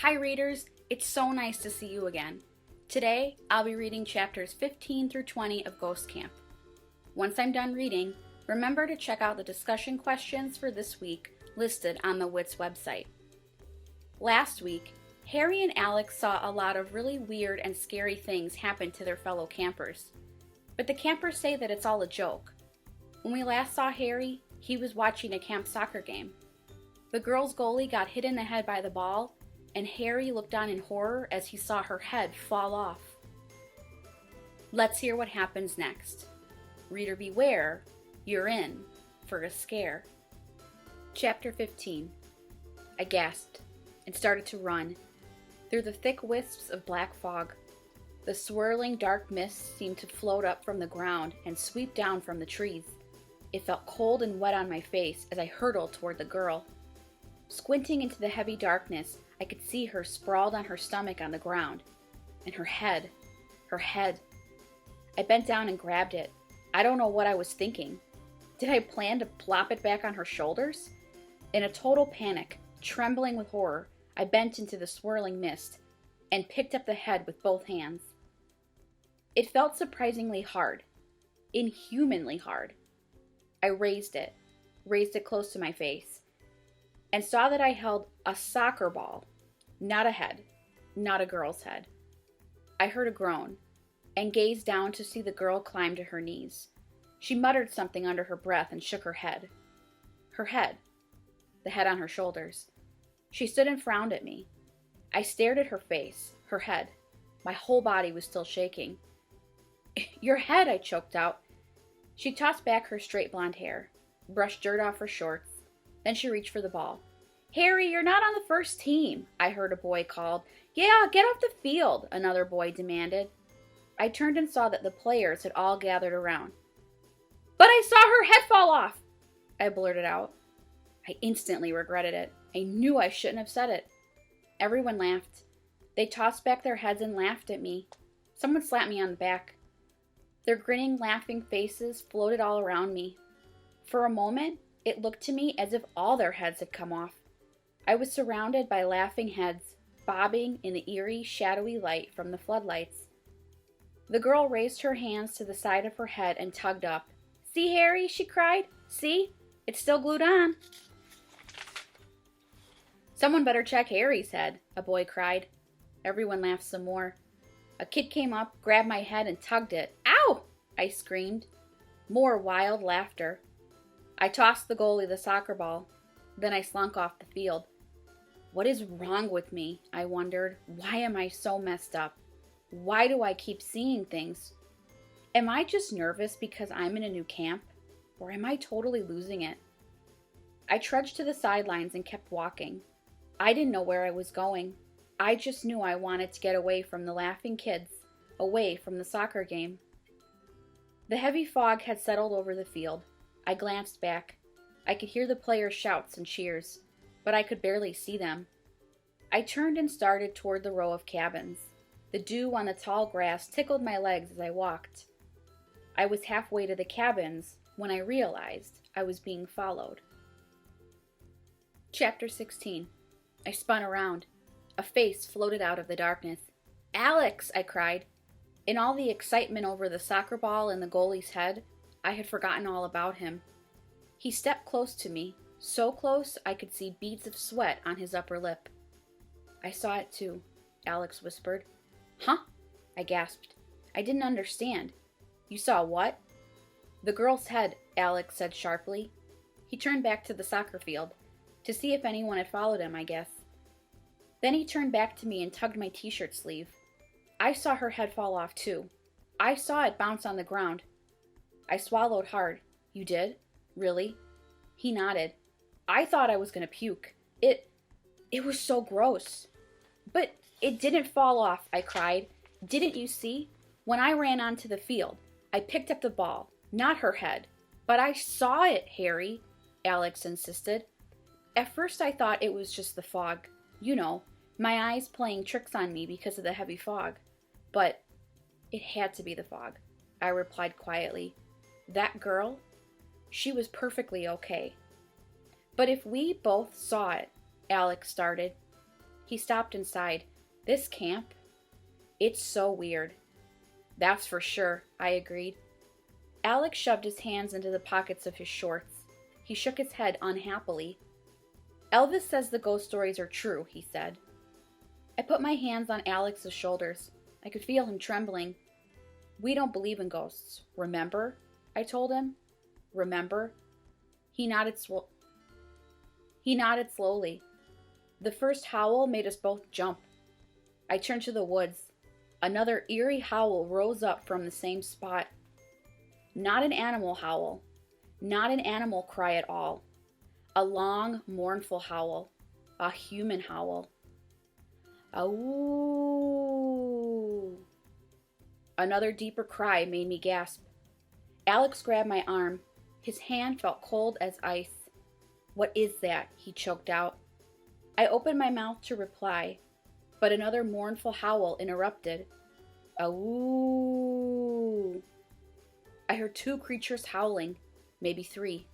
Hi readers, it's so nice to see you again. Today, I'll be reading chapters 15 through 20 of Ghost Camp. Once I'm done reading, remember to check out the discussion questions for this week listed on the WITS website. Last week, Harry and Alex saw a lot of really weird and scary things happen to their fellow campers. But the campers say that it's all a joke. When we last saw Harry, he was watching a camp soccer game. The girls' goalie got hit in the head by the ball, and Harry looked on in horror as he saw her head fall off. Let's hear what happens next. Reader beware, you're in for a scare. Chapter 15. I gasped and started to run. Through the thick wisps of black fog, the swirling dark mist seemed to float up from the ground and sweep down from the trees. It felt cold and wet on my face as I hurtled toward the girl. Squinting into the heavy darkness, I could see her sprawled on her stomach on the ground. And her head. I bent down and grabbed it. I don't know what I was thinking. Did I plan to plop it back on her shoulders? In a total panic, trembling with horror, I bent into the swirling mist and picked up the head with both hands. It felt surprisingly hard. Inhumanly hard. I raised it close to my face, and saw that I held a soccer ball, not a head, not a girl's head. I heard a groan, and gazed down to see the girl climb to her knees. She muttered something under her breath and shook her head. Her head. The head on her shoulders. She stood and frowned at me. I stared at her face, her head. My whole body was still shaking. Your head, I choked out. She tossed back her straight blonde hair, brushed dirt off her shorts. Then she reached for the ball. Harry, you're not on the first team, I heard a boy called. Yeah, get off the field, another boy demanded. I turned and saw that the players had all gathered around. But I saw her head fall off, I blurted out. I instantly regretted it. I knew I shouldn't have said it. Everyone laughed. They tossed back their heads and laughed at me. Someone slapped me on the back. Their grinning, laughing faces floated all around me. For a moment, it looked to me as if all their heads had come off. I was surrounded by laughing heads, bobbing in the eerie, shadowy light from the floodlights. The girl raised her hands to the side of her head and tugged up. See, Harry, she cried. See? It's still glued on. Someone better check Harry's head, a boy cried. Everyone laughed some more. A kid came up, grabbed my head, and tugged it. Ow! I screamed. More wild laughter. I tossed the goalie the soccer ball. Then I slunk off the field. What is wrong with me? I wondered. Why am I so messed up? Why do I keep seeing things? Am I just nervous because I'm in a new camp? Or am I totally losing it? I trudged to the sidelines and kept walking. I didn't know where I was going. I just knew I wanted to get away from the laughing kids, away from the soccer game. The heavy fog had settled over the field. I glanced back. I could hear the players' shouts and cheers, but I could barely see them. I turned and started toward the row of cabins. The dew on the tall grass tickled my legs as I walked. I was halfway to the cabins when I realized I was being followed. Chapter 16. I spun around. A face floated out of the darkness. Alex, I cried. In all the excitement over the soccer ball and the goalie's head, I had forgotten all about him. He stepped close to me, so close I could see beads of sweat on his upper lip. I saw it too, Alex whispered. Huh? I gasped. I didn't understand. You saw what? The girl's head, Alex said sharply. He turned back to the soccer field, to see if anyone had followed him, I guess. Then he turned back to me and tugged my t-shirt sleeve. I saw her head fall off too. I saw it bounce on the ground. I swallowed hard. You did? Really? He nodded. I thought I was going to puke. It was so gross. But it didn't fall off, I cried. Didn't you see? When I ran onto the field, I picked up the ball, not her head. But I saw it, Harry, Alex insisted. At first I thought it was just the fog. You know, my eyes playing tricks on me because of the heavy fog. But it had to be the fog, I replied quietly. That girl, she was perfectly okay. But if we both saw it, Alex started. He stopped and sighed. This camp? It's so weird. That's for sure, I agreed. Alex shoved his hands into the pockets of his shorts. He shook his head unhappily. Elvis says the ghost stories are true, he said. I put my hands on Alex's shoulders. I could feel him trembling. We don't believe in ghosts, remember? I told him. Remember? He nodded slowly. The first howl made us both jump. I turned to the woods. Another eerie howl rose up from the same spot. Not an animal howl. Not an animal cry at all. A long, mournful howl. A human howl. Ooh. Another deeper cry made me gasp. Alex grabbed my arm. His hand felt cold as ice. What is that? He choked out. I opened my mouth to reply, but another mournful howl interrupted. Ooh. I heard two creatures howling, maybe three,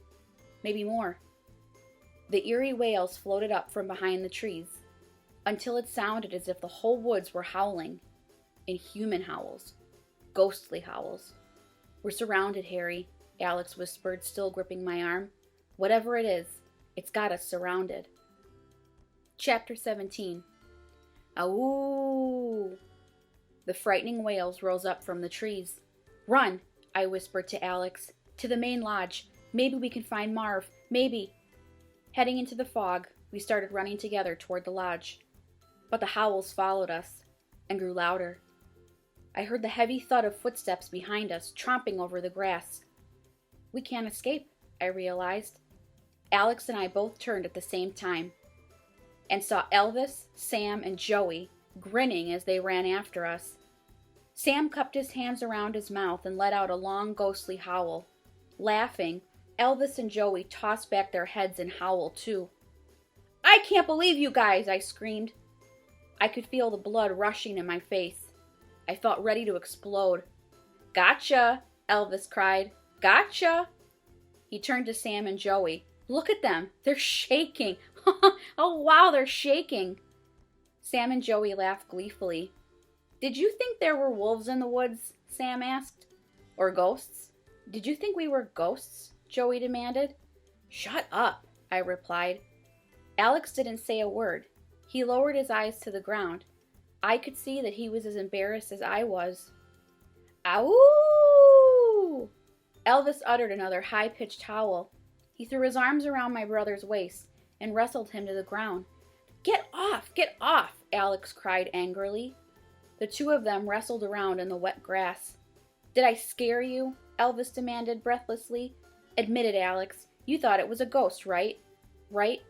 maybe more. The eerie wails floated up from behind the trees, until it sounded as if the whole woods were howling, in human howls, ghostly howls. We're surrounded, Harry, Alex whispered, still gripping my arm. Whatever it is, it's got us surrounded. Chapter 17. Ooh. The frightening wails rose up from the trees. Run, I whispered to Alex. To the main lodge. Maybe we can find Marv. Maybe. Heading into the fog, we started running together toward the lodge. But the howls followed us and grew louder. I heard the heavy thud of footsteps behind us, tromping over the grass. We can't escape, I realized. Alex and I both turned at the same time and saw Elvis, Sam, and Joey grinning as they ran after us. Sam cupped his hands around his mouth and let out a long, ghostly howl. Laughing, Elvis and Joey tossed back their heads and howled too. I can't believe you guys, I screamed. I could feel the blood rushing in my face. I felt ready to explode. Gotcha, Elvis cried. Gotcha. He turned to Sam and Joey. Look at them. They're shaking. Oh, wow, they're shaking. Sam and Joey laughed gleefully. Did you think there were wolves in the woods? Sam asked. Or ghosts? Did you think we were ghosts? Joey demanded. Shut up, I replied. Alex didn't say a word. He lowered his eyes to the ground. I could see that he was as embarrassed as I was. Ow! Elvis uttered another high-pitched howl. He threw his arms around my brother's waist and wrestled him to the ground. Get off! Get off! Alex cried angrily. The two of them wrestled around in the wet grass. Did I scare you? Elvis demanded breathlessly. Admit it, Alex. You thought it was a ghost, right? Right?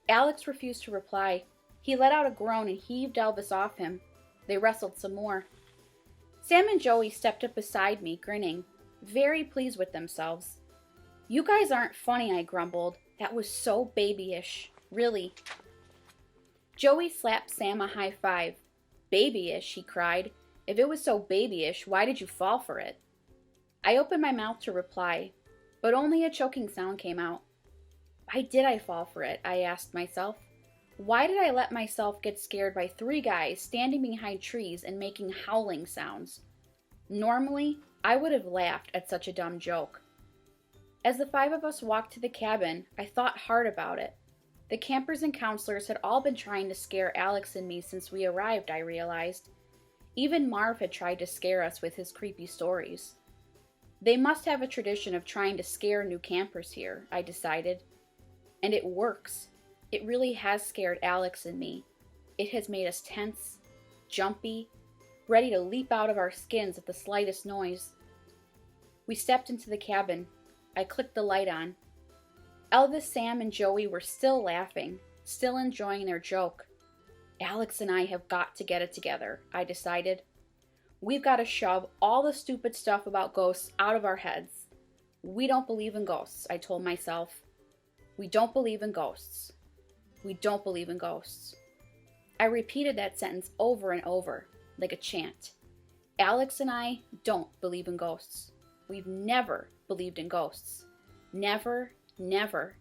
Alex refused to reply. He let out a groan and heaved Elvis off him. They wrestled some more. Sam and Joey stepped up beside me, grinning, very pleased with themselves. You guys aren't funny, I grumbled. That was so babyish. Really. Joey slapped Sam a high five. Babyish, he cried. If it was so babyish, why did you fall for it? I opened my mouth to reply, but only a choking sound came out. Why did I fall for it? I asked myself. Why did I let myself get scared by three guys standing behind trees and making howling sounds? Normally, I would have laughed at such a dumb joke. As the five of us walked to the cabin, I thought hard about it. The campers and counselors had all been trying to scare Alex and me since we arrived, I realized. Even Marv had tried to scare us with his creepy stories. They must have a tradition of trying to scare new campers here, I decided. And it works. It really has scared Alex and me. It has made us tense, jumpy, ready to leap out of our skins at the slightest noise. We stepped into the cabin. I clicked the light on. Elvis, Sam, and Joey were still laughing, still enjoying their joke. Alex and I have got to get it together, I decided. We've got to shove all the stupid stuff about ghosts out of our heads. We don't believe in ghosts, I told myself. We don't believe in ghosts. We don't believe in ghosts. I repeated that sentence over and over, like a chant. Alex and I don't believe in ghosts. We've never believed in ghosts. Never, never.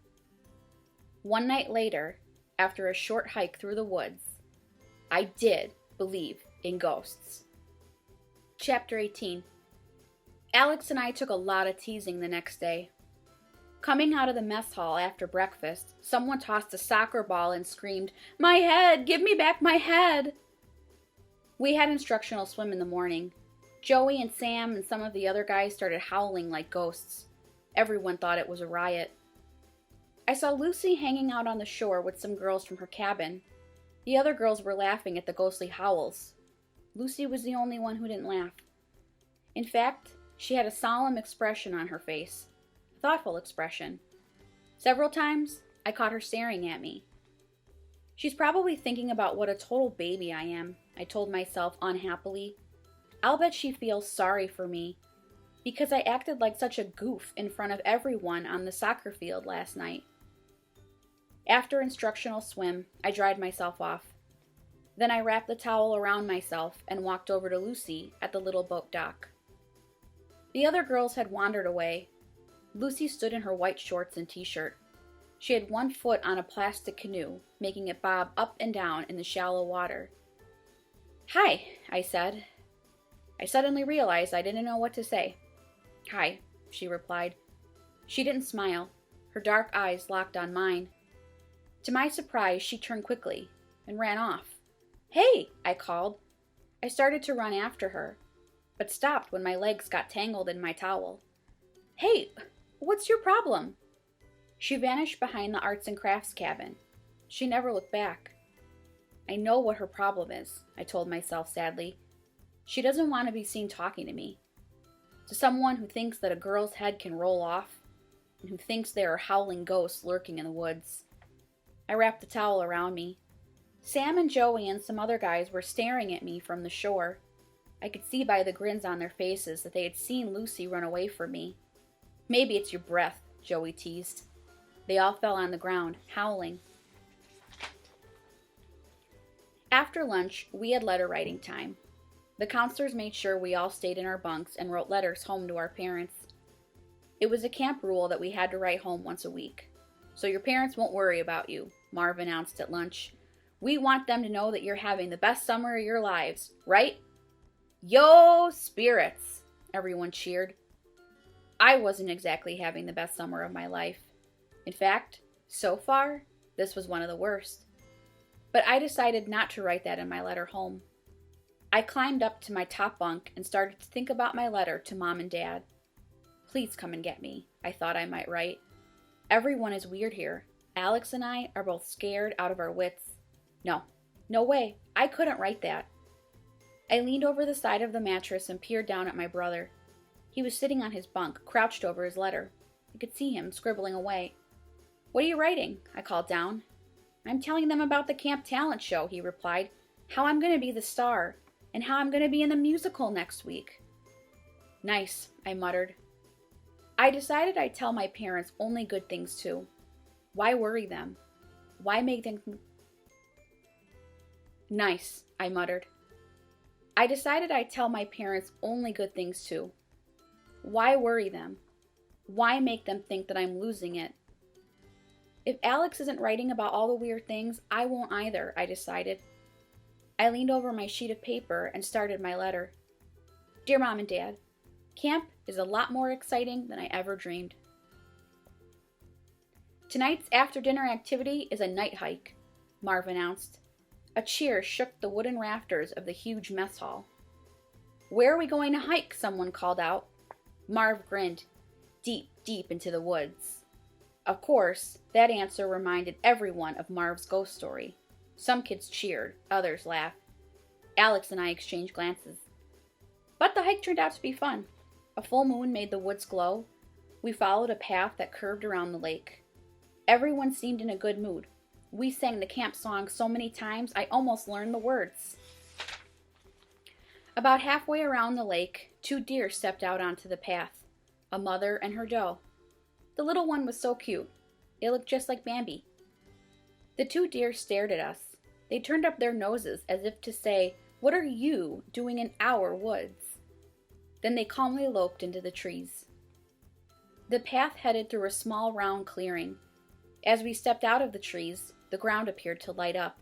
One night later, after a short hike through the woods, I did believe in ghosts. Chapter 18. Alex and I took a lot of teasing the next day. Coming out of the mess hall after breakfast, someone tossed a soccer ball and screamed, "My head! Give me back my head!" We had instructional swim in the morning. Joey and Sam and some of the other guys started howling like ghosts. Everyone thought it was a riot. I saw Lucy hanging out on the shore with some girls from her cabin. The other girls were laughing at the ghostly howls. Lucy was the only one who didn't laugh. In fact, she had a solemn expression on her face. A thoughtful expression. Several times, I caught her staring at me. She's probably thinking about what a total baby I am, I told myself unhappily. I'll bet she feels sorry for me, because I acted like such a goof in front of everyone on the soccer field last night. After instructional swim, I dried myself off. Then I wrapped the towel around myself and walked over to Lucy at the little boat dock. The other girls had wandered away. Lucy stood in her white shorts and t-shirt. She had one foot on a plastic canoe, making it bob up and down in the shallow water. "Hi," I said. I suddenly realized I didn't know what to say. "Hi," she replied. She didn't smile. Her dark eyes locked on mine. To my surprise, she turned quickly and ran off. "Hey," I called. I started to run after her, but stopped when my legs got tangled in my towel. "Hey, what's your problem?" She vanished behind the arts and crafts cabin. She never looked back. I know what her problem is, I told myself sadly. She doesn't want to be seen talking to me. To someone who thinks that a girl's head can roll off, and who thinks there are howling ghosts lurking in the woods. I wrapped the towel around me. Sam and Joey and some other guys were staring at me from the shore. I could see by the grins on their faces that they had seen Lucy run away from me. "Maybe it's your breath," Joey teased. They all fell on the ground, howling. After lunch, we had letter writing time. The counselors made sure we all stayed in our bunks and wrote letters home to our parents. It was a camp rule that we had to write home once a week. "So your parents won't worry about you," Marv announced at lunch. "We want them to know that you're having the best summer of your lives, right?" "Yo, spirits!" everyone cheered. I wasn't exactly having the best summer of my life. In fact, so far, this was one of the worst. But I decided not to write that in my letter home. I climbed up to my top bunk and started to think about my letter to Mom and Dad. "Please come and get me," I thought I might write. "Everyone is weird here. Alex and I are both scared out of our wits." No way, I couldn't write that. I leaned over the side of the mattress and peered down at my brother. He was sitting on his bunk, crouched over his letter. I could see him scribbling away. "What are you writing?" I called down. "I'm telling them about the camp talent show," he replied. "How I'm going to be the star, and how I'm going to be in the musical next week." "Nice," I muttered. I decided I'd tell my parents only good things too. Why worry them? Why make them... "Nice," I muttered. I decided I'd tell my parents only good things too. Why worry them? Why make them think that I'm losing it? If Alex isn't writing about all the weird things, I won't either, I decided. I leaned over my sheet of paper and started my letter. "Dear Mom and Dad, camp is a lot more exciting than I ever dreamed. Tonight's after-dinner activity is a night hike," Marv announced. A cheer shook the wooden rafters of the huge mess hall. "Where are we going to hike?" someone called out. Marv grinned. "Deep, deep into the woods." Of course, that answer reminded everyone of Marv's ghost story. Some kids cheered, others laughed. Alex and I exchanged glances. But the hike turned out to be fun. A full moon made the woods glow. We followed a path that curved around the lake. Everyone seemed in a good mood. We sang the camp song so many times I almost learned the words. About halfway around the lake, 2 deer stepped out onto the path, a mother and her doe. The little one was so cute. It looked just like Bambi. The 2 deer stared at us. They turned up their noses as if to say, "What are you doing in our woods?" Then they calmly loped into the trees. The path headed through a small round clearing. As we stepped out of the trees, the ground appeared to light up.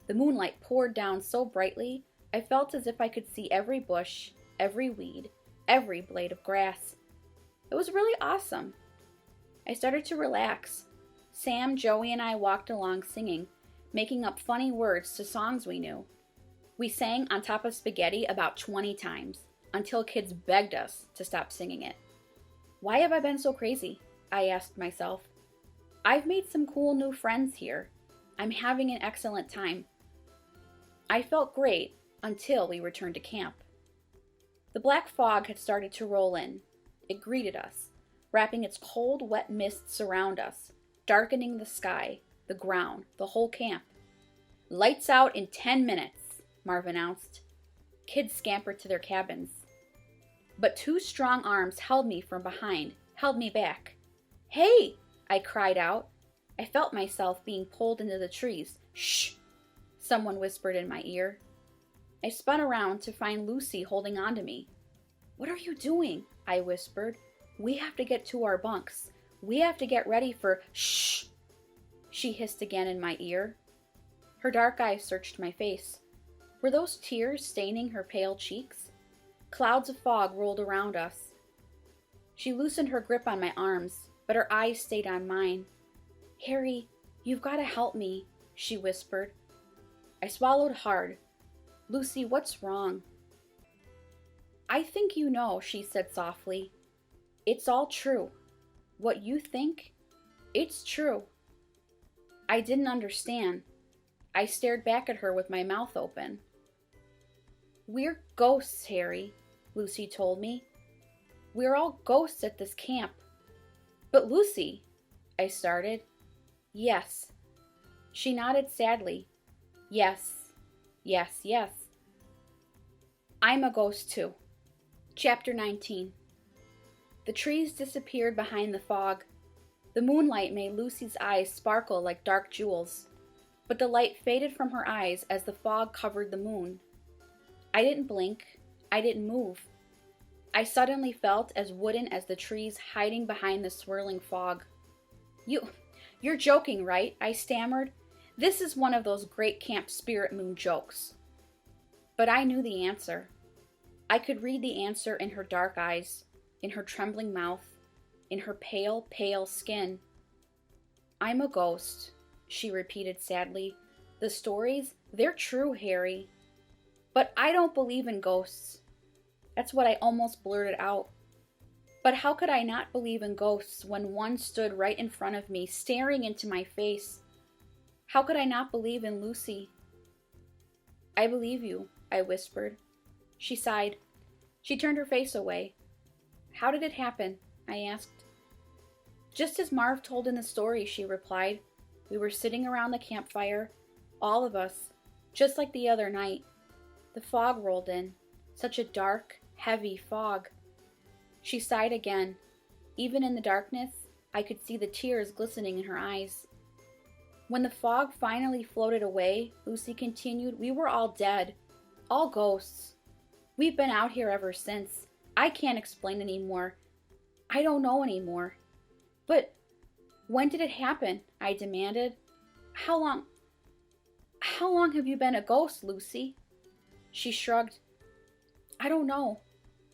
The moonlight poured down so brightly, I felt as if I could see every bush, every weed, every blade of grass. It was really awesome. I started to relax. Sam, Joey, and I walked along singing, making up funny words to songs we knew. We sang On Top of Spaghetti about 20 times, until kids begged us to stop singing it. Why have I been so crazy? I asked myself. I've made some cool new friends here. I'm having an excellent time. I felt great until we returned to camp. The black fog had started to roll in. It greeted us, wrapping its cold, wet mists around us, darkening the sky, the ground, the whole camp. Lights out in 10 minutes, Marv announced. Kids scampered to their cabins. But two strong arms held me from behind, held me back. Hey! I cried out. I felt myself being pulled into the trees. Shh! Someone whispered in my ear. I spun around to find Lucy holding on to me. What are you doing? I whispered. We have to get to our bunks. We have to get ready for... Shh! She hissed again in my ear. Her dark eyes searched my face. Were those tears staining her pale cheeks? Clouds of fog rolled around us. She loosened her grip on my arms, but her eyes stayed on mine. Harry, you've got to help me, she whispered. I swallowed hard. Lucy, what's wrong? I think you know, she said softly. It's all true. What you think, it's true. I didn't understand. I stared back at her with my mouth open. We're ghosts, Harry, Lucy told me. We're all ghosts at this camp. But Lucy, I started. Yes. She nodded sadly. Yes, yes, yes. I'm a ghost too. Chapter 19. The trees disappeared behind the fog. The moonlight made Lucy's eyes sparkle like dark jewels, but the light faded from her eyes as the fog covered the moon. I didn't blink. I didn't move. I suddenly felt as wooden as the trees hiding behind the swirling fog. You're joking, right? I stammered. This is one of those great camp spirit moon jokes. But I knew the answer. I could read the answer in her dark eyes, in her trembling mouth, in her pale, pale skin. I'm a ghost, she repeated sadly. The stories, they're true, Harry. But I don't believe in ghosts. That's what I almost blurted out. But how could I not believe in ghosts when one stood right in front of me, staring into my face? How could I not believe in Lucy? I believe you, I whispered. She sighed. She turned her face away. How did it happen? I asked. Just as Marv told in the story, she replied. We were sitting around the campfire, all of us, just like the other night. The fog rolled in, such a dark, heavy fog. She sighed again. Even in the darkness, I could see the tears glistening in her eyes. When the fog finally floated away, Lucy continued, we were all dead, all ghosts. We've been out here ever since. I can't explain anymore. I don't know anymore. But when did it happen? I demanded. How long have you been a ghost, Lucy? She shrugged. I don't know.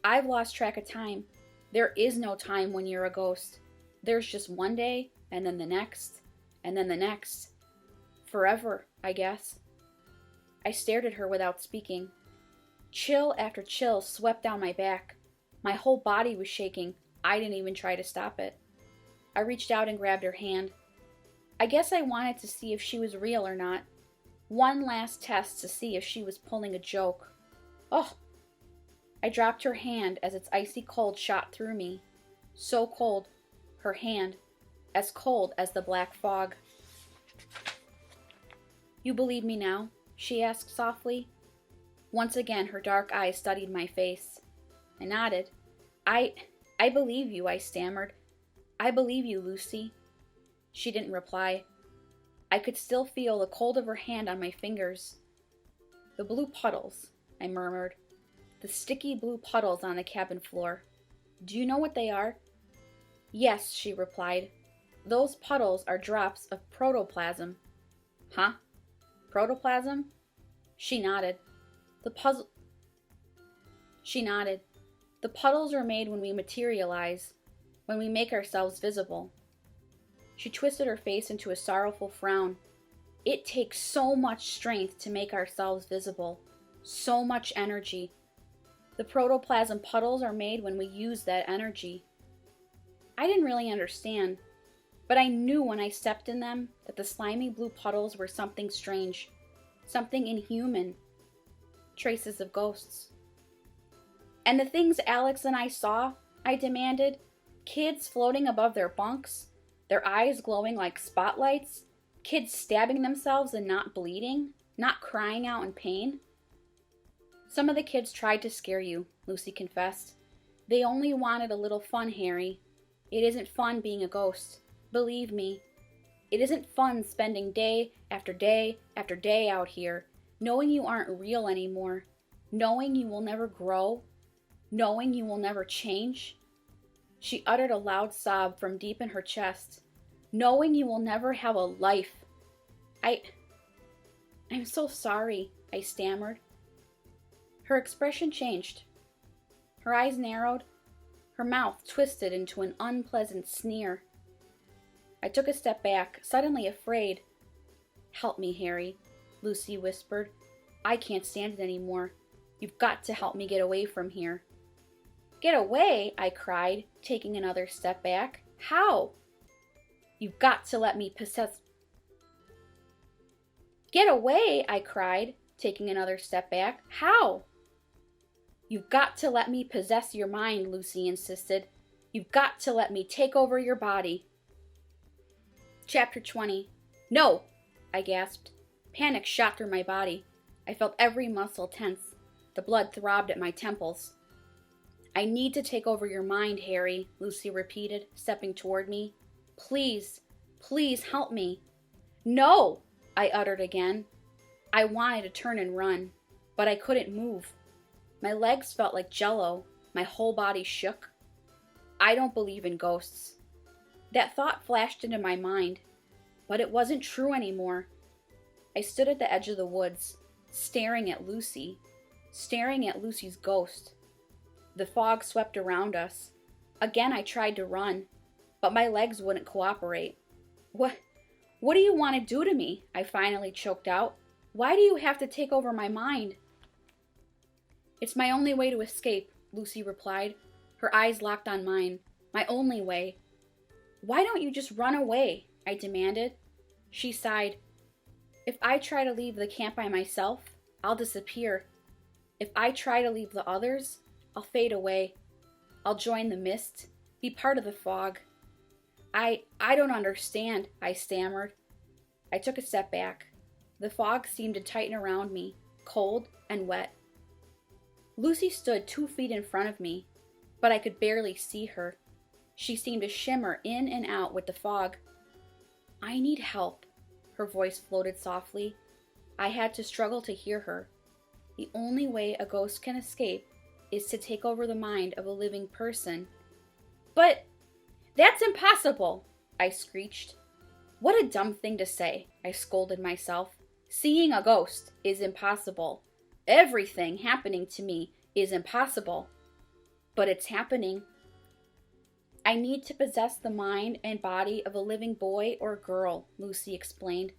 I've lost track of time. There is no time when you're a ghost. There's just one day, and then the next, and then the next. Forever, I guess. I stared at her without speaking. Chill after chill swept down my back. My whole body was shaking. I didn't even try to stop it. I reached out and grabbed her hand. I guess I wanted to see if she was real or not. One last test to see if she was pulling a joke. Oh! I dropped her hand as its icy cold shot through me. So cold. Her hand. As cold as the black fog. You believe me now? She asked softly. Once again, her dark eyes studied my face. I nodded. I believe you, I stammered. I believe you, Lucy. She didn't reply. I could still feel the cold of her hand on my fingers. The blue puddles, I murmured. The sticky blue puddles on the cabin floor. Do you know what they are? Yes, she replied. Those puddles are drops of protoplasm. Huh? Protoplasm? She nodded. The puzzle... She nodded. The puddles are made when we materialize, when we make ourselves visible. She twisted her face into a sorrowful frown. It takes so much strength to make ourselves visible, so much energy. The protoplasm puddles are made when we use that energy. I didn't really understand, but I knew when I stepped in them that the slimy blue puddles were something strange, something inhuman, traces of ghosts. And the things Alex and I saw, I demanded, kids floating above their bunks, their eyes glowing like spotlights, kids stabbing themselves and not bleeding, not crying out in pain. Some of the kids tried to scare you, Lucy confessed. They only wanted a little fun, Harry. It isn't fun being a ghost. Believe me. It isn't fun spending day after day after day out here, knowing you aren't real anymore, knowing you will never grow, knowing you will never change. She uttered a loud sob from deep in her chest. Knowing you will never have a life. I'm so sorry, I stammered. Her expression changed. Her eyes narrowed. Her mouth twisted into an unpleasant sneer. I took a step back, suddenly afraid. Help me, Harry, Lucy whispered. I can't stand it anymore. You've got to help me get away from here. Get away, I cried, taking another step back. How? You've got to let me possess... Get away, I cried, taking another step back. How? You've got to let me possess your mind, Lucy insisted. You've got to let me take over your body. Chapter 20. No, I gasped. Panic shot through my body. I felt every muscle tense. The blood throbbed at my temples. I need to take over your mind, Harry, Lucy repeated, stepping toward me. Please, please help me. No, I uttered again. I wanted to turn and run, but I couldn't move. My legs felt like jello. My whole body shook. I don't believe in ghosts. That thought flashed into my mind, but it wasn't true anymore. I stood at the edge of the woods, staring at Lucy, staring at Lucy's ghost. The fog swept around us. Again, I tried to run, but my legs wouldn't cooperate. What do you want to do to me? I finally choked out. Why do you have to take over my mind? It's my only way to escape, Lucy replied, her eyes locked on mine. My only way. Why don't you just run away? I demanded. She sighed. If I try to leave the camp by myself, I'll disappear. If I try to leave the others, I'll fade away. I'll join the mist, be part of the fog. I don't understand, I stammered. I took a step back. The fog seemed to tighten around me, cold and wet. Lucy stood 2 feet in front of me, but I could barely see her. She seemed to shimmer in and out with the fog. I need help, her voice floated softly. I had to struggle to hear her. The only way a ghost can escape is to take over the mind of a living person. But that's impossible, I screeched. What a dumb thing to say, I scolded myself. Seeing a ghost is impossible. Everything happening to me is impossible. But it's happening. I need to possess the mind and body of a living boy or girl, Lucy explained.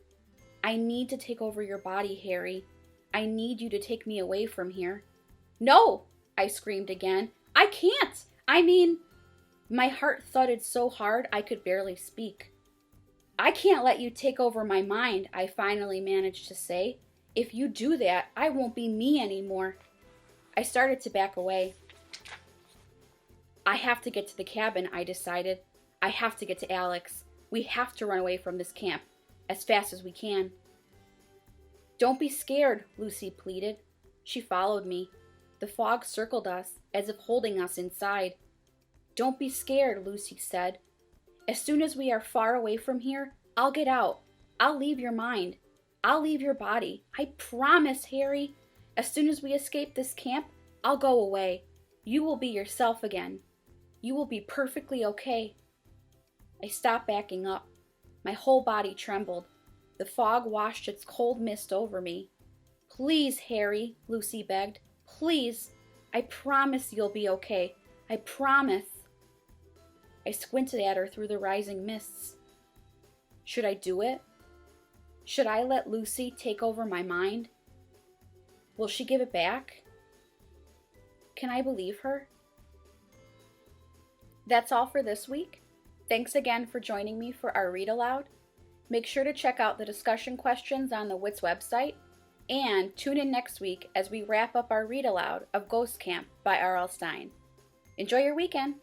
I need to take over your body, Harry. I need you to take me away from here. No, I screamed again. I can't. My heart thudded so hard I could barely speak. I can't let you take over my mind, I finally managed to say. If you do that, I won't be me anymore. I started to back away. I have to get to the cabin, I decided. I have to get to Alex. We have to run away from this camp as fast as we can. Don't be scared, Lucy pleaded. She followed me. The fog circled us, as if holding us inside. Don't be scared, Lucy said. As soon as we are far away from here, I'll get out. I'll leave your mind. I'll leave your body. I promise, Harry. As soon as we escape this camp, I'll go away. You will be yourself again. You will be perfectly okay. I stopped backing up. My whole body trembled. The fog washed its cold mist over me. "Please, Harry," Lucy begged. "Please. I promise you'll be okay. I promise." I squinted at her through the rising mists. Should I do it? Should I let Lucy take over my mind? Will she give it back? Can I believe her? That's all for this week. Thanks again for joining me for our read aloud. Make sure to check out the discussion questions on the WITS website, and tune in next week as we wrap up our read aloud of Ghost Camp by R.L. Stine. Enjoy your weekend!